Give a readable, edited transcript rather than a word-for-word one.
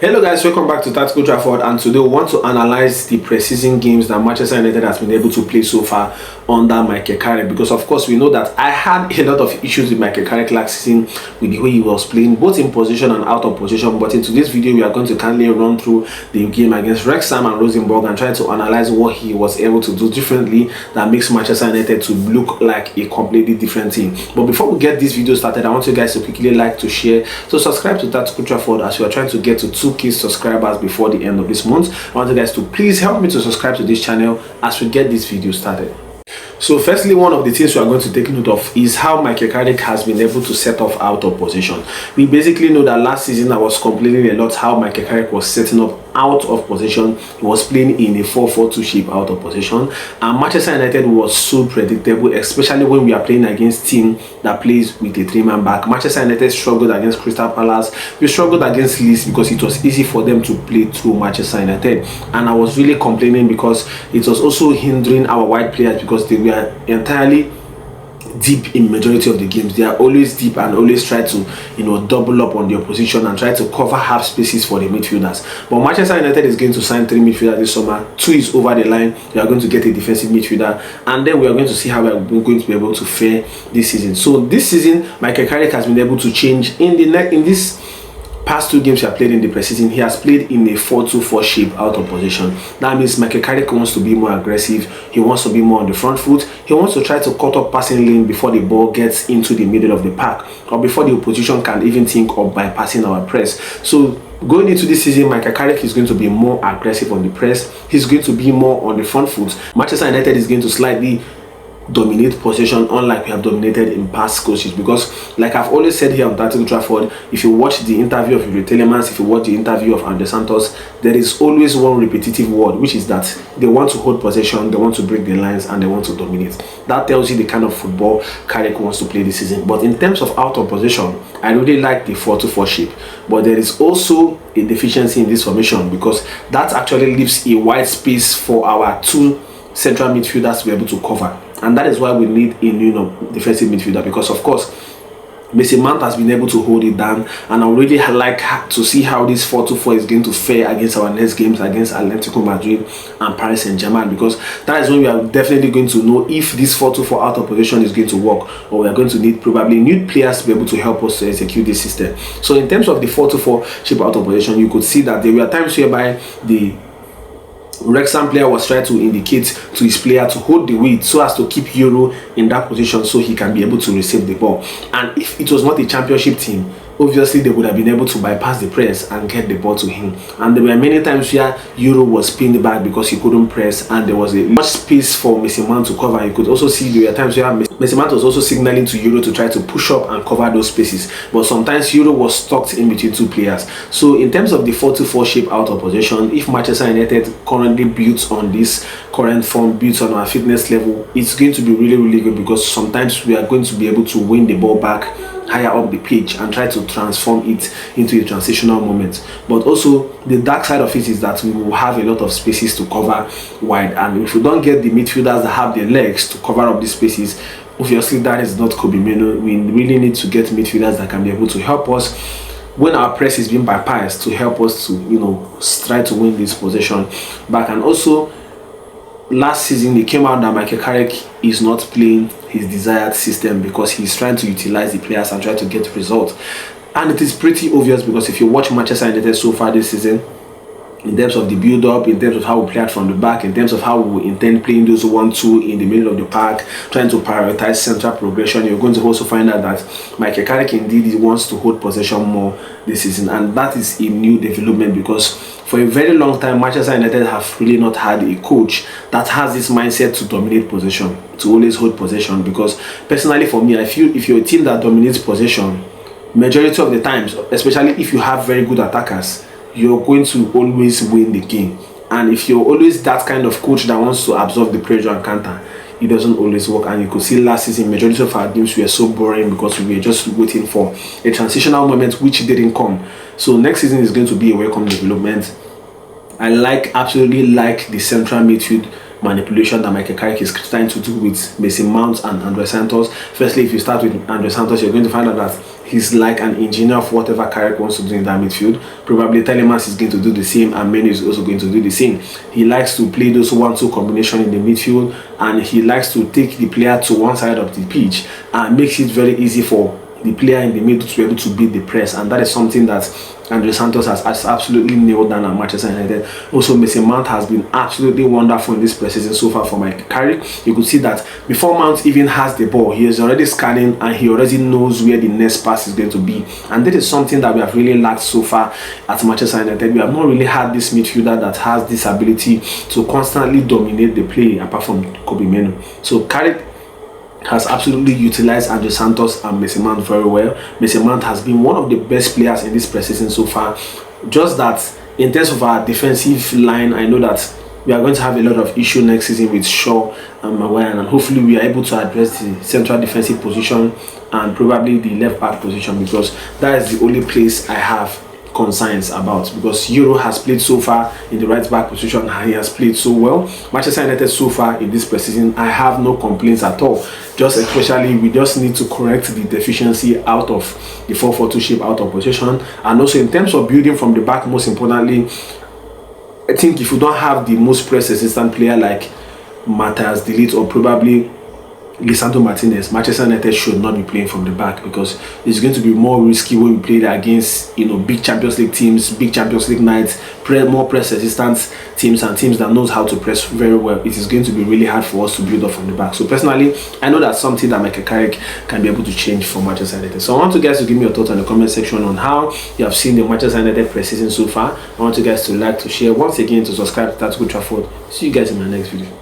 Hello guys, welcome back to Tactical Trafford, and today we want to analyze the pre-season games that Manchester United has been able to play so far under Michael Carrick, because of course we know that I had a lot of issues with Michael Carrick last season with the way he was playing both in position and out of position. But in today's video we are going to kindly run through the game against Wrexham and Rosenborg and try to analyze what he was able to do differently that makes Manchester United to look like a completely different team. But before we get this video started, I want you guys to quickly like, to share, to subscribe to Tactical Trafford as we are trying to get to 2K subscribers before the end of this month. I want you guys to please help me to subscribe to this channel as we get this video started. So firstly, one of the things we are going to take note of is how Michael Carrick has been able to set off out of position. We basically know that last season I was complaining a lot how Michael Carrick was setting up out of position. He was playing in a 4-4-2 shape out of position, and Manchester United was so predictable, especially when we are playing against team that plays with a 3-man back. Manchester United struggled against Crystal Palace. We struggled against Leeds because it was easy for them to play through Manchester United, and I was really complaining because it was also hindering our wide players because they were entirely deep in majority of the games. They are always deep and always try to double up on the opposition and try to cover half spaces for the midfielders. But Manchester United is going to sign 3 midfielders this summer. 2 is over the line. We are going to get a defensive midfielder, and then we are going to see how we are going to be able to fare this season. So this season Michael Carrick has been able to change in this past 2 games he has played in the preseason. He has played in a 4-2-4 shape out of position. That means Michael Carrick wants to be more aggressive. He wants to be more on the front foot. He wants to try to cut up passing lane before the ball gets into the middle of the park, or before the opposition can even think of bypassing our press. So going into this season, Michael Carrick is going to be more aggressive on the press. He's going to be more on the front foot. Manchester United is going to slightly dominate possession, unlike we have dominated in past coaches, because like I've always said here on Tactical Trafford, if you watch the interview of Yuri Telemans, if you watch the interview of Andre Santos, there is always one repetitive word, which is that they want to hold possession, they want to break the lines, and they want to dominate. That tells you the kind of football Carrick wants to play this season. But in terms of out of possession, I really like the 4-2-4 shape, but there is also a deficiency in this formation because that actually leaves a wide space for our 2 central midfielders to be able to cover. And that is why we need a defensive midfielder, because of course Mason Mount has been able to hold it down, and I really like to see how this 4-2-4 is going to fare against our next games against Atletico Madrid and Paris Saint-Germain, because that is when we are definitely going to know if this 4-2-4 out of position is going to work, or we are going to need probably new players to be able to help us to execute this system. So in terms of the 4-2-4 shape out of position, you could see that there were times whereby the Wrexham player was trying to indicate to his player to hold the weight so as to keep Euro in that position so he can be able to receive the ball. And if it was not a championship team, obviously they would have been able to bypass the press and get the ball to him. And there were many times where Euro was pinned back because he couldn't press, and there was a much space for Mason Mount to cover. You could also see there were times where Mason Mount was also signaling to Euro to try to push up and cover those spaces, but sometimes Euro was stuck in between 2 players. So in terms of the 4-2-4 shape out of position, if Manchester United currently builds on this current form, builds on our fitness level, it's going to be really good, because sometimes we are going to be able to win the ball back higher up the pitch and try to transform it into a transitional moment. But also the dark side of it is that we will have a lot of spaces to cover wide, and if we don't get the midfielders that have the legs to cover up these spaces, obviously that is not Kobe Mino. We really need to get midfielders that can be able to help us when our press is being bypassed, to help us to try to win this possession back. And also last season it came out that Michael Carrick is not playing his desired system because he's trying to utilize the players and try to get results. And it is pretty obvious, because if you watch Manchester United so far this season, in terms of the build-up, in terms of how we play out from the back, in terms of how we intend playing those 1-2 in the middle of the park, trying to prioritize central progression, you're going to also find out that Michael Carrick indeed wants to hold possession more this season. And that is a new development, because for a very long time Manchester United have really not had a coach that has this mindset to dominate possession, to always hold possession. Because personally for me, I feel if you're a team that dominates possession majority of the times, especially if you have very good attackers, you're going to always win the game. And if you're always that kind of coach that wants to absorb the pressure and counter, it doesn't always work. And you could see last season majority of our games were so boring because we were just waiting for a transitional moment which didn't come. So next season is going to be a welcome development. I absolutely like the central midfield manipulation that Michael Carrick is trying to do with Mason Mount and Andre Santos. Firstly, if you start with Andre Santos, you're going to find out that he's like an engineer of whatever Carrick wants to do in that midfield. Probably Telemans is going to do the same, and Menu is also going to do the same. He likes to play those 1-2 combination in the midfield, and he likes to take the player to one side of the pitch and makes it very easy for the player in the middle to be able to beat the press, and that is something that Andre Santos has absolutely nailed down at Manchester United. Also, Mason Mount has been absolutely wonderful in this preseason so far for Michael Carrick. You could see that before Mount even has the ball, he is already scanning and he already knows where the next pass is going to be, and that is something that we have really lacked so far at Manchester United. We have not really had this midfielder that has this ability to constantly dominate the play apart from Kobe Menu. So Carrick has absolutely utilized Andre Santos and Mason Mount very well. Mason Mount has been one of the best players in this preseason so far. Just that in terms of our defensive line, I know that we are going to have a lot of issue next season with Shaw and Maguire, and hopefully we are able to address the central defensive position and probably the left back position, because that is the only place I have concerns about, because Euro has played so far in the right back position and he has played so well. Manchester United so far in this preseason, I have no complaints at all. Just especially we just need to correct the deficiency out of the 4-4-2 shape out of position, and also in terms of building from the back. Most importantly, I think if you don't have the most press resistant player like Matthias De Ligt or probably Lisandro Martinez, Manchester United should not be playing from the back, because it's going to be more risky when we play against, you know, big Champions League teams, big Champions League nights, more press resistant teams and teams that knows how to press very well. It is going to be really hard for us to build up from the back. So personally, I know that's something that Michael Carrick can be able to change for Manchester United. So I want you guys to give me your thoughts in the comment section on how you have seen the Manchester United preseason so far. I want you guys to like, to share, once again to subscribe to Tactical Trafford. See you guys in my next video.